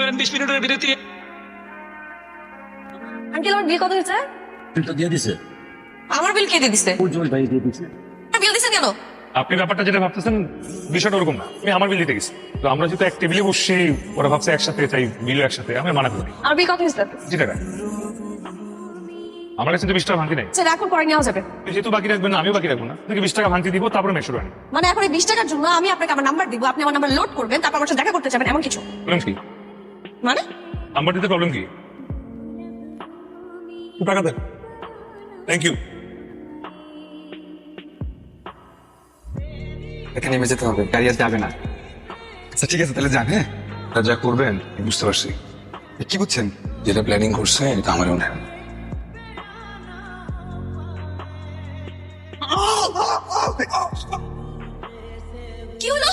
করেন 20 মিনিটের বিরতি। আঙ্কেল আমার বিল কত হয়েছে? বিল তো দিয়ে দিছে। আমার বিল কে দিয়ে দিছে? উজ্জ্বল ভাই দিয়ে দিছে। বিল দিছেন কেন? আপনি ব্যাপারটা যেটা ভাবতেছেন বিষয়টা ওরকম না। আমি আমার বিল দিতে গেছি, তো আমরা যেহেতু এক টেবিলে বসছি, ওরা ভাবছে একসাথে, তাই বিলও একসাথে। আমি মানা করি। আমার বিল কত হয়েছে? 20 টাকা। আমার কাছে তো 20 টাকা ভাঙতি নাই। সেটা এখন পরে নেওয়া যাবে। যেহেতু বাকি রাখবেন না, আমিও বাকি রাখবো না। আপনাকে 20 টাকা ভাঙতি দিব, তারপরে মেশো আনি। মানে এখন এই 20 টাকার জন্য আমি আপনাকে আমার নাম্বার দিব, আপনি আমার নাম্বার লোড করবেন, তারপর আমার সাথে দেখা করতে যাবেন, এমন কিছু? প্রবলেম কি? মানে নাম্বার দিতে প্রবলেম কি? টাকা দেন। Thank you. এখানে নেমে যেতে হবে, গাড়ি আর যাবে না। আচ্ছা ঠিক আছে, তাহলে যান। হ্যাঁ, যা করবেন বুঝতে পারছি। কি বুঝছেন? যেটা প্ল্যানিং করছে এটা আমারও নেন। কি হলো?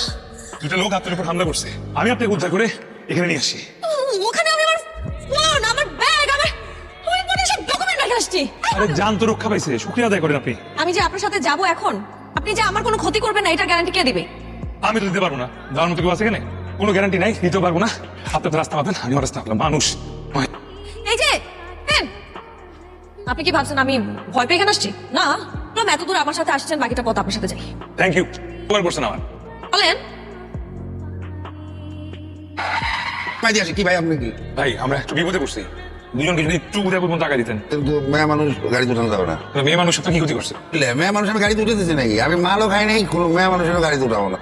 দুটো লোক আপনার উপর হামলা করছে, আমি আপনাকে উদ্ধার করে এখানে নিয়ে আসি। ওখানে আমি আমার ফোন, আমার ব্যাগ, আমার ওই পরে সব ডকুমেন্ট রেখে আসছি। আরে জান তো রক্ষা পাইছে, শুকরিয়া আদায় করেন আপনি। আমি যে আপনার সাথে যাব এখন, আপনি যে আমার কোনো ক্ষতি করবেন না, এটা গ্যারান্টি কে দিবে? আমি তো দিতে পারবো না। যাওয়ার মতো কেউ আছে এখানে? কোনো গ্যারান্টি নাই, দিতেও পারবো না। আপনি তো রাস্তা পাবেন, আমি রাস্তা পেলাম। মানুষ এই যে পেন, আপনি কি ভাবছেন আমি ভয় পেয়ে এখানে আসছি? না, আপনি এত দূর আমার সাথে আসছেন, বাকিটা পথ আপনার সাথে যাই। Thank you. উপকার করছেন আমার। বলেন। কি ভাই আপনি কি? ভাই আমরা একটু বিপদে পড়ছি, দুজনকে যদি একটু উদয় পর্যন্ত টাকা দিতেন। কিন্তু মেয়ে মানুষ গাড়ি দুটানো যাবে না। মেয়ে মানুষ আপনার কি ক্ষতি করছে? মেয়ে মানুষ আমি গাড়ি দুটো দিচ্ছি নাকি? আমি মালও খাই নাই, কোনো মেয়ে মানুষের গাড়ি দুটাবো না।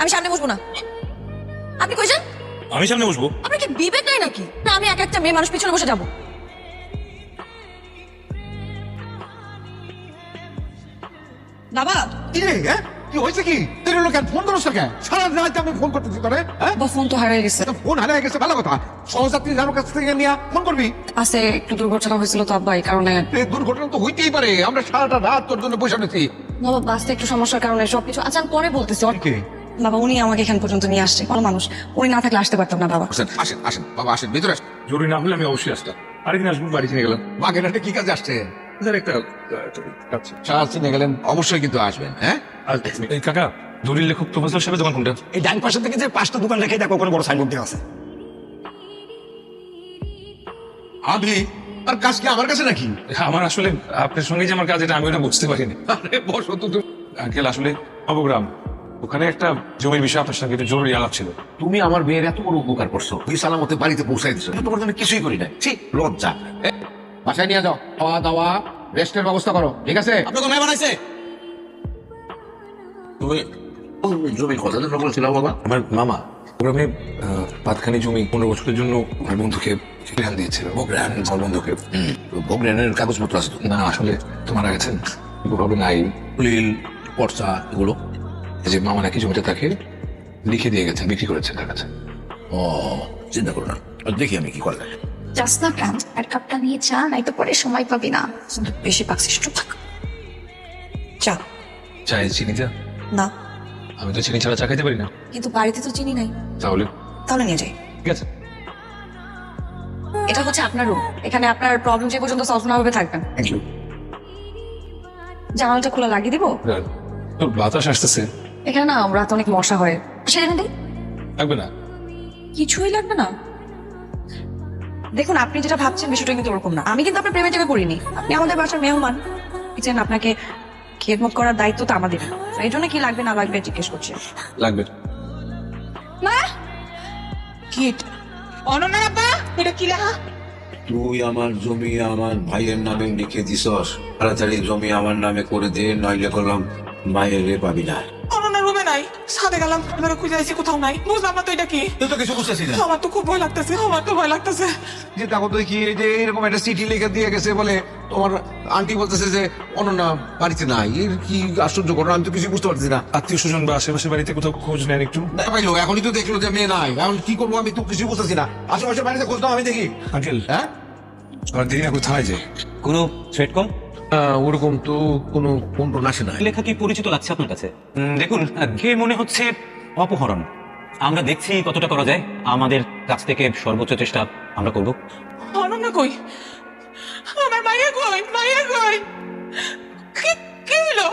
আমি সামনে বসবো না। আপনি কই যান? আমি সামনে বসবো? আপনার কি বিবেক নাই নাকি? না আমি এক একটা মেয়ে মানুষ পিছনে বসে যাবো? বাবা কি রে, হ্যাঁ? কি হয়েছে কি? তোর লোক ফোন করছ কেন? সারা রাত আমি ফোন করতেছি তোরে, হ্যাঁ? ফোন তো হারিয়ে গেছে। তো ফোন হারিয়ে গেছে ভালো কথা। সহযাত্রী জানোর কাছ থেকে নিয়ে ফোন করবি। আছে একটু দুর্ঘটনা হয়েছিল তো আব্বা, এই কারণে। এই দুর্ঘটনা তো হইতেই পারে, আমরা সারাটা রাত তোর জন্য বসে আছি। বাবা বাসতে একটু সমস্যার কারণে সবকিছু আচ্ছা পরে বলতেছি। বাবা উনি আমাকে এখান পর্যন্ত নিয়ে আসছে, ভালো মানুষ, উনি না থাকলে আসতে পারতাম না। বাবা আসেন আসেন আসেন বাবা, আসেন ভিতরে আসেন। জরুরি না হলে আমি অবশ্যই আসতাম। আরেকদিন আসবো, বাড়ি চিনে গেলাম। বাগেরহাটে কি কাজে আসছে? স্যার একটা কাজ। সারা চিনে গেলেন, অবশ্যই কিন্তু আসবেন। হ্যাঁ, এই কাকা, দলিল লেখক প্রফেসর সাহেবের দোকান কোনটা? এই ডান পাশের থেকে যে 5টা দোকান রেখে দেখো, ওখানে বড় সাইনবোর্ড দেওয়া আছে। আমি আর কাজ কি আমার কাছে নাকি? আমার আসলে আপনার সঙ্গে যে আমার কাজ, এটা আমি ওটা বুঝতে পারিনি। আরে বসো তো। আঙ্কেল আসলে নবগ্রাম, ওখানে একটা জমির বিষয়ে আপনার সঙ্গে একটু জরুরি আলাপ ছিল। তুমি আমার মেয়ের এত বড় উপকার করছো, তুই সালামতে বাড়িতে পৌঁছাই দিছো, তোমার জন্য কিছুই করি না। ঠিক লজ্জা। বাসায় নিয়ে যাও, খাওয়া দাওয়া রেস্টের ব্যবস্থা করো, ঠিক আছে? আপনাকে মেয়ে বানাইছে। তুমি জমির কথা জন্য বলছিল বাবা? আমার মামা প্রোগ্রামে পাতখানি জমি 15 বছরের জন্য আমার বন্ধুকে ধ্যান দিয়েছিল। বগরান? আমার বন্ধুকে। বগরানের কাগজপত্র আছে তো? না আসলে তো মারা গেছেন, প্রবলেম নাই। দলিল পর্চা এগুলো? এই যে মামা নাকি জমিটা তাকে লিখে দিয়ে গেছেন, বিক্রি করেছেন তার কাছে। ও, চিন্তা করো না, দেখি আমি কি করা যায়। যাস না কেন? আর কাপটা নিয়ে চা, নাই তো পরে সময় পাবি না। বেশি পাকছিস, চুপ থাক। চা চায়ের চিনি যা? না, আমি তো চিনি ছাড়া চা খাইতে পারি না। কিন্তু বাড়িতে তো চিনি নাই। তাহলে তাহলে নিয়ে যাই। ঠিক আছে। এটা হচ্ছে আপনার রুম, এখানে আপনার প্রবলেম যে পর্যন্ত সলভ না হবে থাকবেন। Thank you. জানালাটা খোলা লাগিয়ে দিব? তোর বাতাস আসতেছে। এখানে না রাত অনেক মশা হয়। সেখানে দিই? লাগবে না। কিছুই লাগবে না। দেখুন আপনি যেটা ভাবছেন বিষয়টা কিন্তু ওরকম না। আমি কিন্তু আপনার প্রেমে টেমে পড়িনি, আপনি আমাদের বাসার মেহমান। বুঝছেন, আপনাকে খেদমত করার দায়িত্ব তো আমাদের। এই জন্য কি লাগবে না লাগবে জিজ্ঞেস করছে। লাগবে। মা কি অনন্যা আব্বা, এটা কি লেখা? তুই আমার জমি আমার ভাইয়ের নামে লিখে দিছস, তাড়াতাড়ি জমি আমার নামে করে দে, নইলে করলাম মায়ের রে পাবি না। অনন্যা রুমে নাই, সাথে গেলাম, এবার খুঁজে আইছি, কোথাও নাই। বুঝলাম না তো এটা কি। তুই তো কিছু বুঝতেছি না। আমার তো খুব ভয় লাগতেছে, আমার তো ভয় লাগতেছে। যে দেখো তো কি, এই যে এরকম একটা চিঠি লিখে দিয়ে গেছে বলে, তোমার আন্টি বলতেছে যে অনন্যা বাড়িতে নাই। এর কি আশ্চর্য ঘটনা, আমি তো কিছু বুঝতে পারছি না। আত্মীয় স্বজন বা আশেপাশে বাড়িতে কোথাও খোঁজ নেন একটু। না পাইলো, এখনই তো দেখলো যে মেয়ে নাই, এখন কি করবো আমি তো কিছু বুঝতেছি না। আশেপাশে বাড়িতে খোঁজ নাও, আমি দেখি। আঙ্কেল হ্যাঁ, আমার দেরি না করে থানায় যাই। কোনো থ্রেট কল? ওরকম তো কোনো ফোন টোন আসে না। লেখা কি পরিচিত লাগছে আপনার কাছে? দেখুন, কে মনে হচ্ছে অপহরণ। আমরা দেখছি কতটা করা যায়, আমাদের কাছ থেকে সর্বোচ্চ চেষ্টা আমরা করব। অনন্যা কই? আমার মাইয়া কই? মাইয়া কই? কি হলো?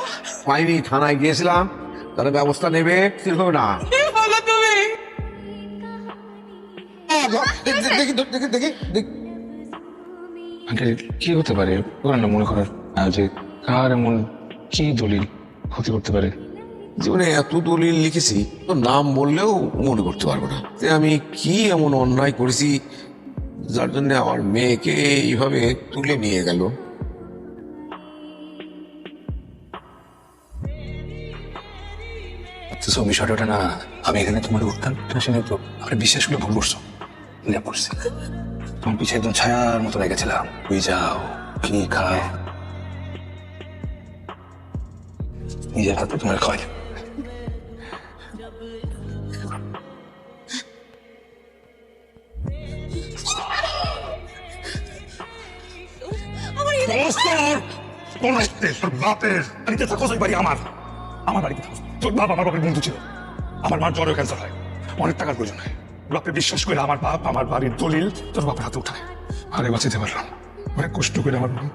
পাইনি, থানায় গিয়েছিলাম, তারা ব্যবস্থা নেবে, স্থির হবে না। কি বলো তুমি? দেখি দেখি দেখি দেখি আঙ্কেল কি হতে পারে ওরা না মনে করার যে কার এমন কি দলিল ক্ষতি করতে পারে? জীবনে এত দলিল লিখেছি, তো নাম বললেও মনে করতে পারবো না যে আমি কি এমন অন্যায় করেছি যার জন্য আমার মেয়েকে এইভাবে তুলে নিয়ে গেল। তো বিষয়টা না, আমি এখানে তোমার উত্থান শুনে তো আমরা বিশ্বাস করে ভুল করছো, নিয়ে পড়ছি। তোমার পিছিয়ে একদম ছায়ার মতো লেগেছিলাম, তুই যাও কি খাও নিজের হাতে তোমার খাওয়াই। তোর বাপের বাড়িতে থাকো, ওই বাড়ি আমার বাড়িতে থাকো। তোর বাপ আমার বাপের বন্ধু ছিল, আমার মার জ্বরের ক্যান্সার হয়, অনেক টাকার প্রয়োজন হয়। বাপে বিশ্বাস করে আমার বাপ আমার বাড়ির দলিল তোর বাপের হাতে উঠায়, আরে বাঁচাতে পারলাম। অনেক কষ্ট করে আমার বাপ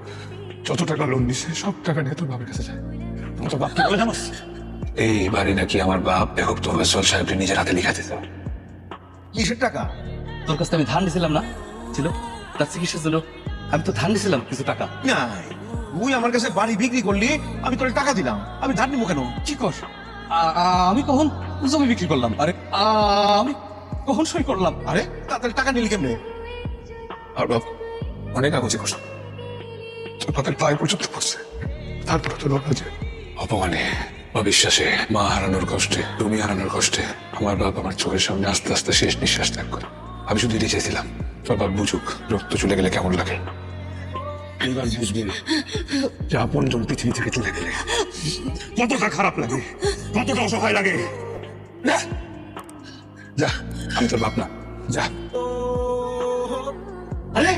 যত টাকা লোন দিছে সব টাকা নিয়ে তোর বাপের কাছে যায়। তোমার তোর বাপ কি বলে জানোস? এই বাড়ি নাকি আমার বাপ বেগম তোফাজ্জল সাহেব নিজের হাতে লিখা দিত। কিসের টাকা? তোর কাছে আমি ধান দিছিলাম না, ছিল তার চিকিৎসা ছিল, আমি তো ধান দিছিলাম কিছু টাকা। নাই, তুই আমার কাছে বাড়ি বিক্রি করলি, আমি তোর টাকা দিলাম, আমি ধার নিবো কেন? কি কর? আমি কখন জমি বিক্রি করলাম? আরে আমি কখন সই করলাম? আরে তাদের টাকা নিলি কেমনে? আর বাপ অনেক আগুচি করছে, তোর বাপের পায়ে পর্যন্ত পড়ছে, তারপর তোর বাবা যে অপমানে অবিশ্বাসে মা হারানোর কষ্টে, তুমি হারানোর কষ্টে আমার বাপ আমার চোখের সামনে আস্তে আস্তে শেষ নিঃশ্বাস ত্যাগ করে। আমি শুধু এটাই চাইছিলাম তোর বাপ বুঝুক রক্ত চলে গেলে কেমন লাগে। এইবার বুঝবি যে আপন জন পৃথিবী থেকে চলে গেলে কতটা খারাপ লাগে, কতটা অসহায় লাগে। যা, যা, আমি তোর বাপ না, যা। আরে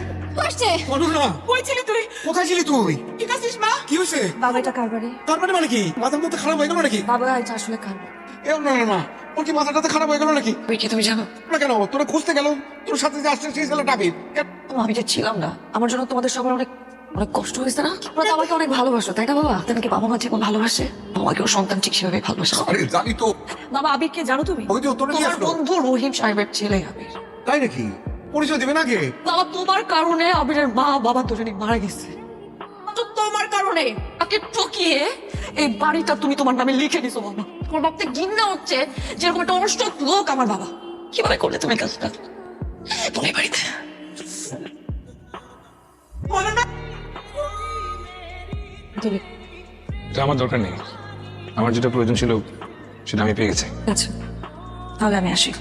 আসছে অনন্যা, কই ছিলি তুই? কোথায় ছিলি তুই? ঠিক আছিস মা? কি হয়েছে? বাবা এটা কার বাড়ি? তার মানে কি মাথার মধ্যে খারাপ হয়ে গেল নাকি? বাবা এটা আসলে কার বাড়ি? এ অনন্যা, ওর কি মাথাটাতে খারাপ হয়ে গেল নাকি? তুই কি তুমি জানো? না কেন, তোরা খুঁজতে গেল, তোর সাথে যে আসছে সেই ছেলেটা আবির। আমি যে ছিলাম না, আমার জন্য তোমাদের সবার অনেক অনেক কষ্ট হয়েছে না? তোমরা তো আমাকে অনেক ভালোবাসো, তাই না বাবা? তোমাকে বাবা মা যেমন ভালোবাসে, আমাকেও সন্তান ঠিক সেভাবে ভালোবাসে। আরে জানি তো, বাবা আবিরকে জানো তুমি? ওই যে তোরা নিয়ে তোমার আসলো। বন্ধু রহিম সাহেবের ছেলে আবির। তাই নাকি? পরিচয় দিবে নাকি? বাবা তোমার কারণে আবিরের মা বাবা দুজনেই মারা গেছে। তো তোমার কারণে তাকে ঠকিয়ে এই বাড়িটা তুমি তোমার নামে লিখে দিছো বাবা। তোমার বাপতে ঘৃণা হচ্ছে যেরকম একটা অনষ্ট লোক আমার বাবা। কিভাবে করলে তুমি কাজটা? তুমি বাড়িতে বলো না। তুমি এটা আমার দরকার নেই, আমার যেটা প্রয়োজন ছিল সেটা আমি পেয়ে গেছি। আচ্ছা তাহলে আমি আসি।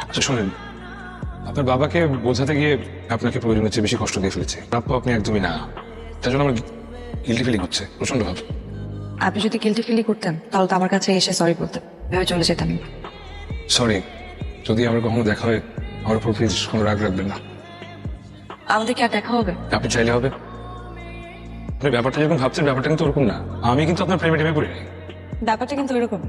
আচ্ছা শোনেন, আপনার বাবাকে বোঝাতে গিয়ে আপনাকে প্রয়োজনের চেয়ে বেশি কষ্ট দিয়ে ফেলেছে, প্রাপ্য আপনি একদমই না। তার জন্য আমার গিল্টি ফিলিং হচ্ছে প্রচন্ড ভাবে। আপনি যদি গিল্টি ফিলি করতেন তাহলে তো আমার কাছে এসে সরি বলতেন, ভেবে চলে যেতাম। সরি, যদি আমার কখনো দেখা হয় আমার উপর প্লিজ কোনো রাগ রাখবেন না। আমাদের কি আর দেখা হবে? আপনি চাইলে হবে। আপনি ব্যাপারটা যখন ভাবছেন ব্যাপারটা কিন্তু ওরকম না, আমি কিন্তু আপনার প্রেমে টেমে পড়ি নাই। ব্যাপারটা কিন্তু এরকম